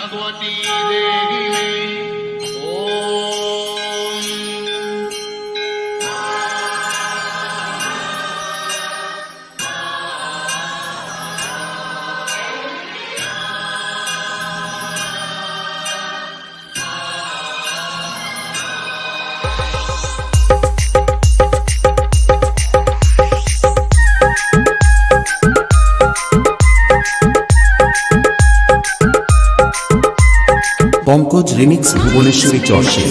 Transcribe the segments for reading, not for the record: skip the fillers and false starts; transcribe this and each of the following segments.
भगवती देवी में ओम। পঙ্কজ রিমিক্স ভুবনেশ্বরী চর্চে।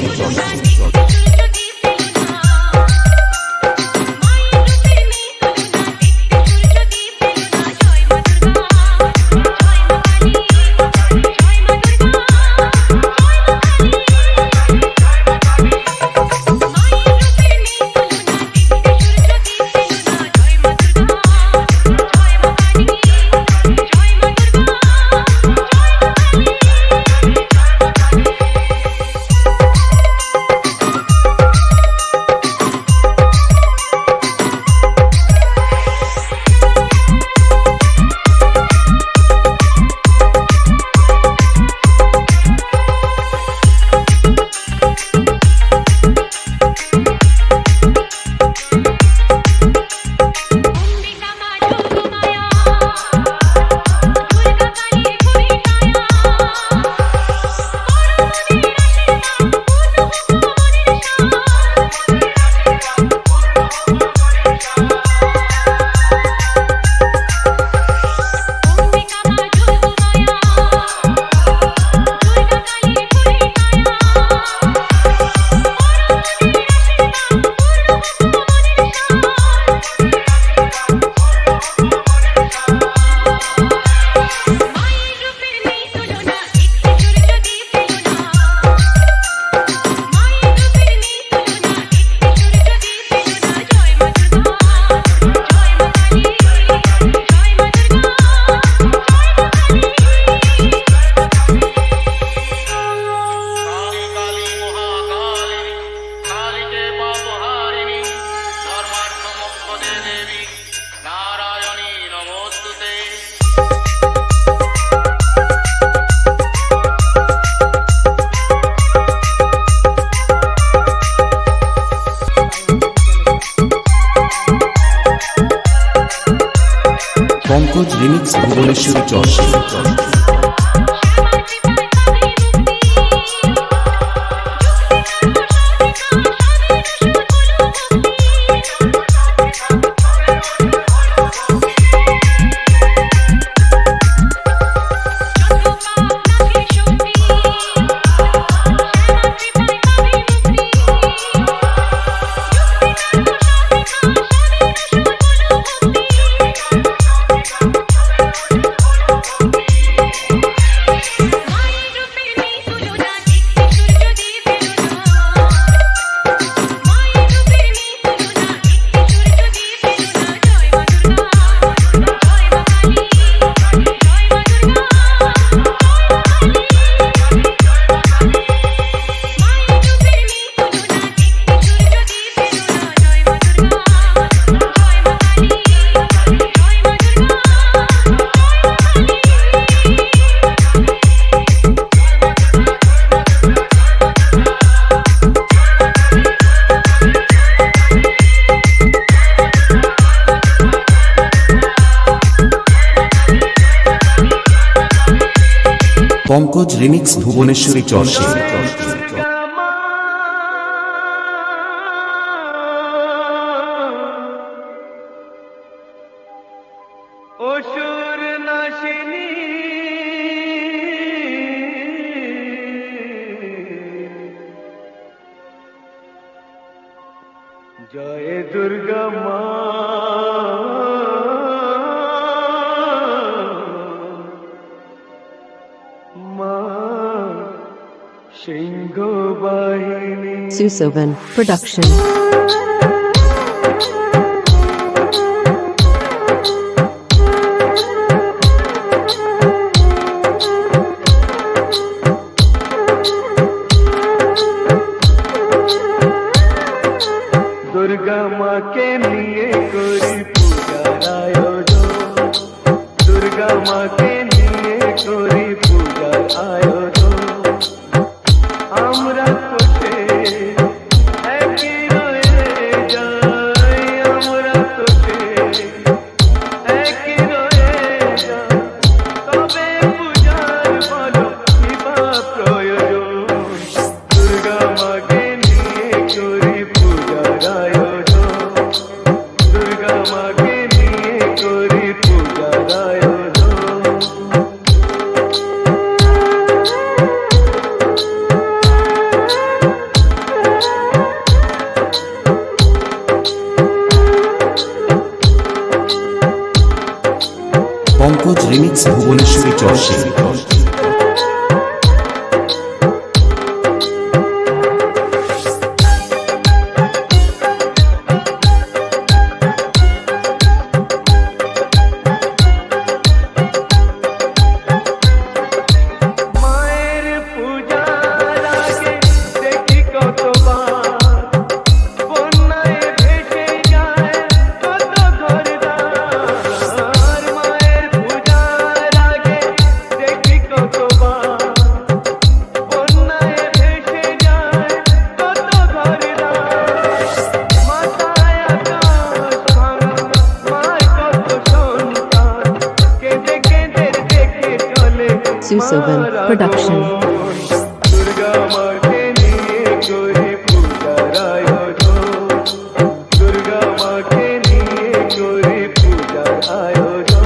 পঙ্কজ রিমিক্স ভুবনেশ্বরী চর্চে। পঙ্কজ রিমিক্স ভুবনেশ্বরী চর্চে। অসুর নাশিনী জয় দুর্গা মা, সিংহ বাহিনী। Susovan Production. দুর্গা মাকে নিয়ে করি পূজার আয়োজন, দুর্গা মাকে নিয়ে করি পূজার আয়োজন। পঙ্কজ রিমিক্স ভুবনেশ্বরী চর্ষে। মায়ের পূজার আগে দেখি কতবার বন্যায় ভেসে যায় কত ঘরদ্বার। মায়ের পূজার আগে দেখি কতবার বন্যায় ভেসে যায় কত ঘরদ্বার। মাথায় আকাশ ভাঙা মায় কত সন্তান কেঁদে কেঁদে দেখে চলে Susovan Production. দুর্গা মাকে নিয়ে করি পূজার আয়োজন। দুর্গা মাকে নিয়ে করি পূজার আয়োজন।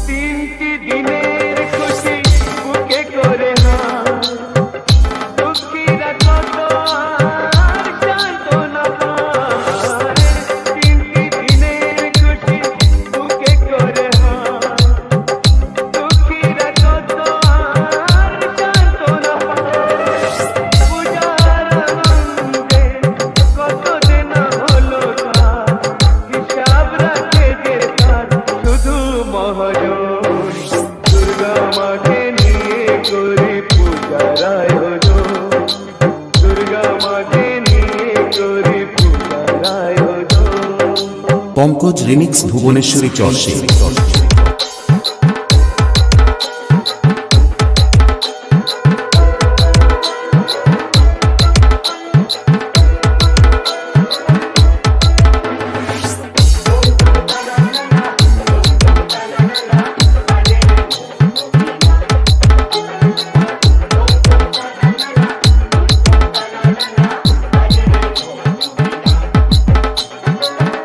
তিনটি দিনের খুশি বুকে করে হার দুঃখীরা কত আর সান্ত্বনা পায়। তিনটি দিনের খুশি বুকে করে হার দুঃখীরা কত আর সান্ত্বনা পায়। পূজার আনন্দে কত দেনা হলো তার হিসাব রাখে যে তার শুধু মহাজন। দুর্গা মাকে নিয়ে করি পূজার আয়োজন। দুর্গা মাকে নিয়ে করি পূজার আয়োজন। পঙ্কজ রিমিক্স ভুবনেশ্বরী চর্ষে।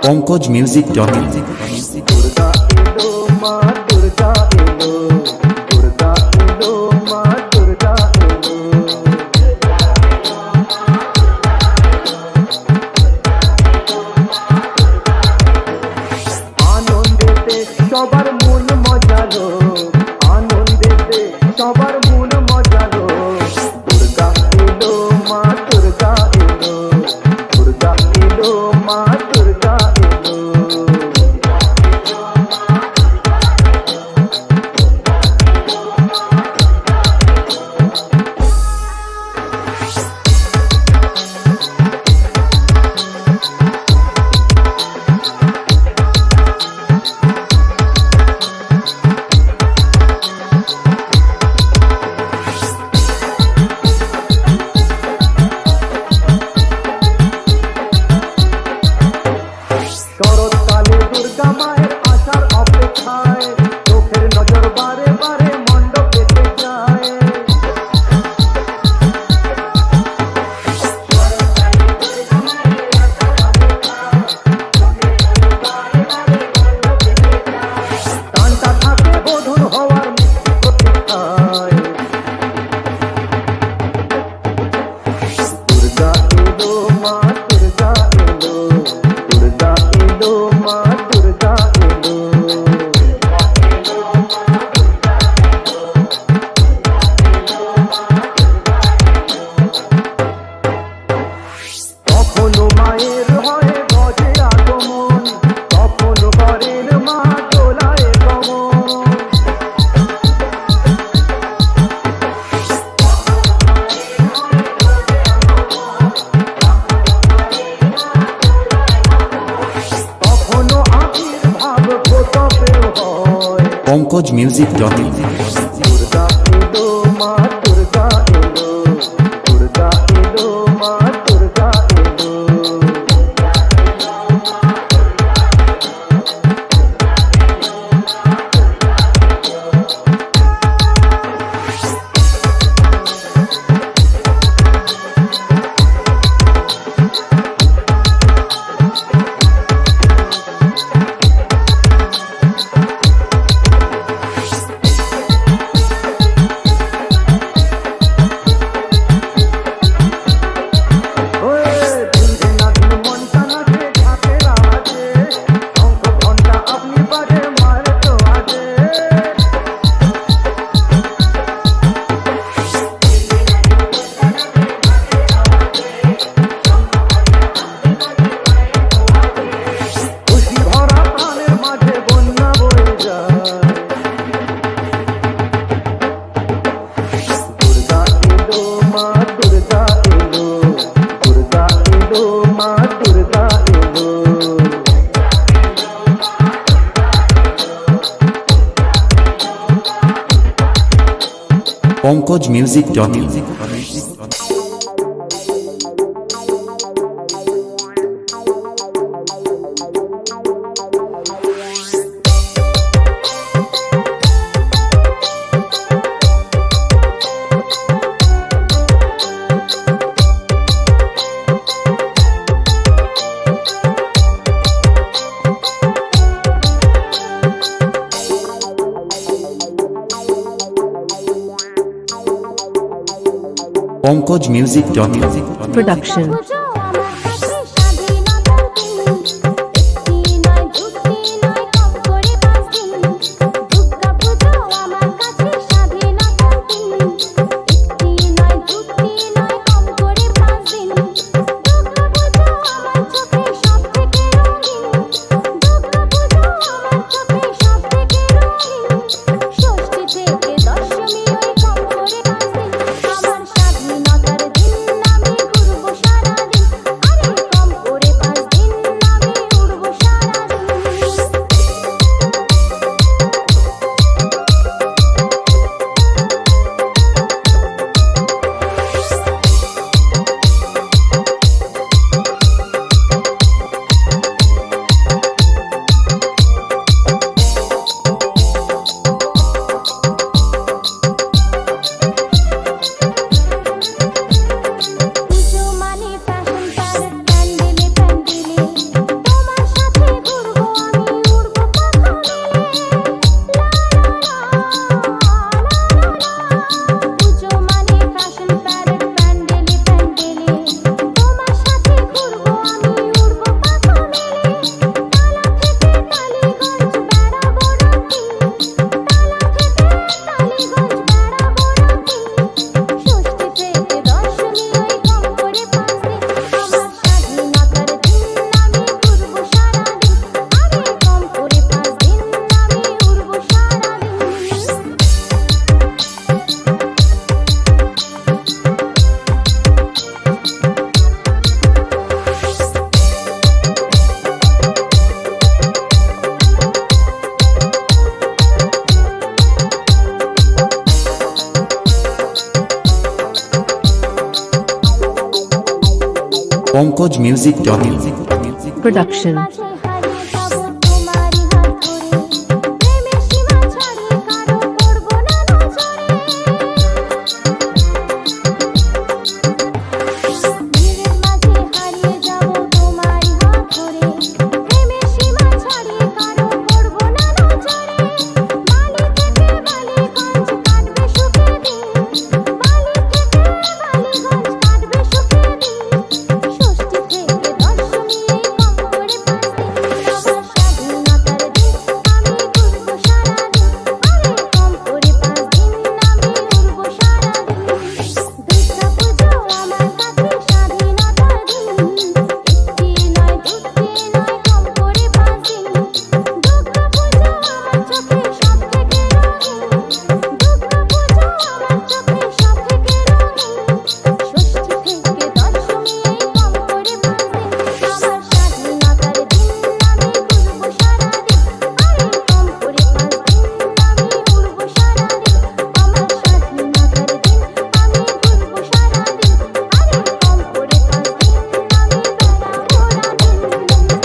Pankaj music dot in. Durga এলো মা দুর্গা এলো। দুর্গা এলো মা দুর্গা এলো। আনন্দেতে সবার মন মজালো। আনন্দেতে সবার মন মজালো। দুর্গা এলো মা দুর্গা এলো। দুর্গা এলো মা দুর্গা এলো। শরৎকালে দুর্গা মায়ের আসার অপেক্ষায় চোখের নজর বারে বারে মণ্ডপেতে যায়। টানটা থাকে বধূর হওয়ার প্রতীক্ষায়। দুর্গা এলো মা দুর্গা এলো। দুর্গা এলো মা দুর্গা এলো। কখনো মায়ের হয় গজে আগমন। কখনো করেন মা দোলায় গমন। কখনো আবির্ভাব গোতপেও হয়। Pankaj music dot in. Durga এলো মা দুর্গা এলো। দুর্গা এলো মা দুর্গা এলো। পঙ্কজমিউজিক.in পঙ্কজমিউজিক.in Production. পঙ্কজমিউজিক.in Production.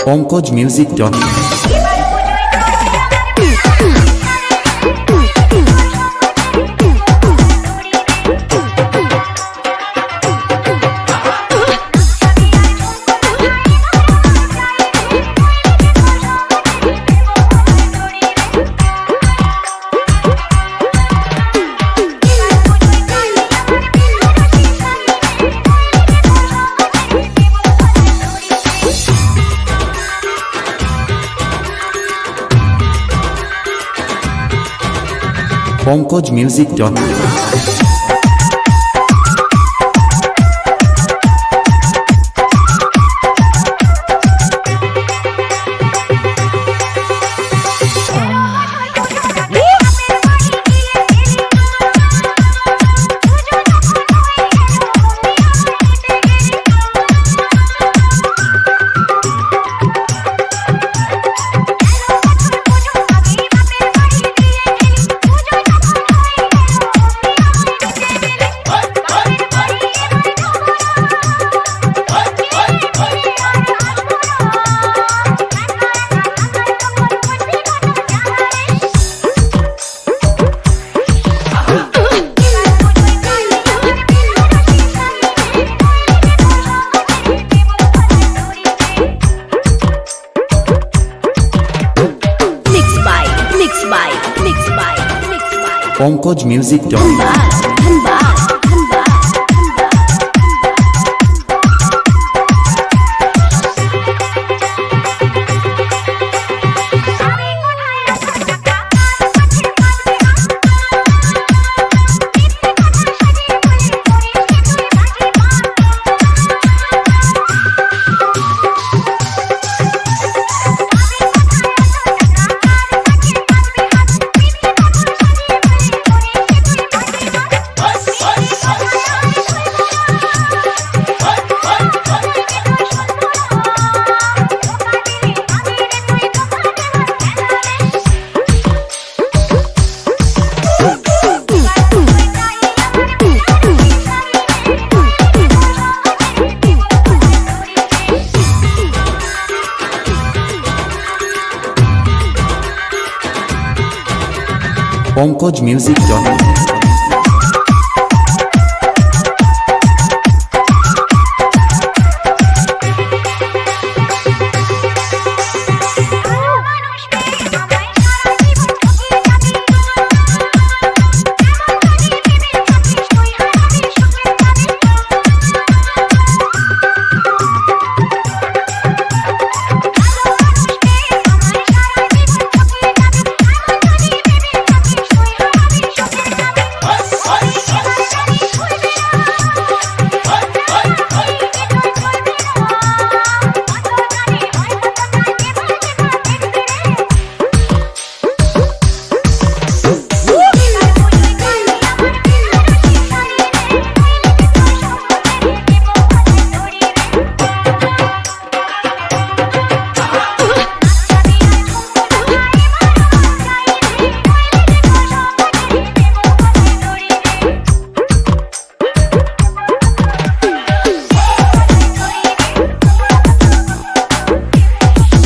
পঙ্কজমিউজিক.in পঙ্কজমিউজিক.in Pankaj music dot in. Pankaj music dot in.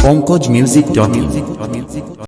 Pankaj music dot in.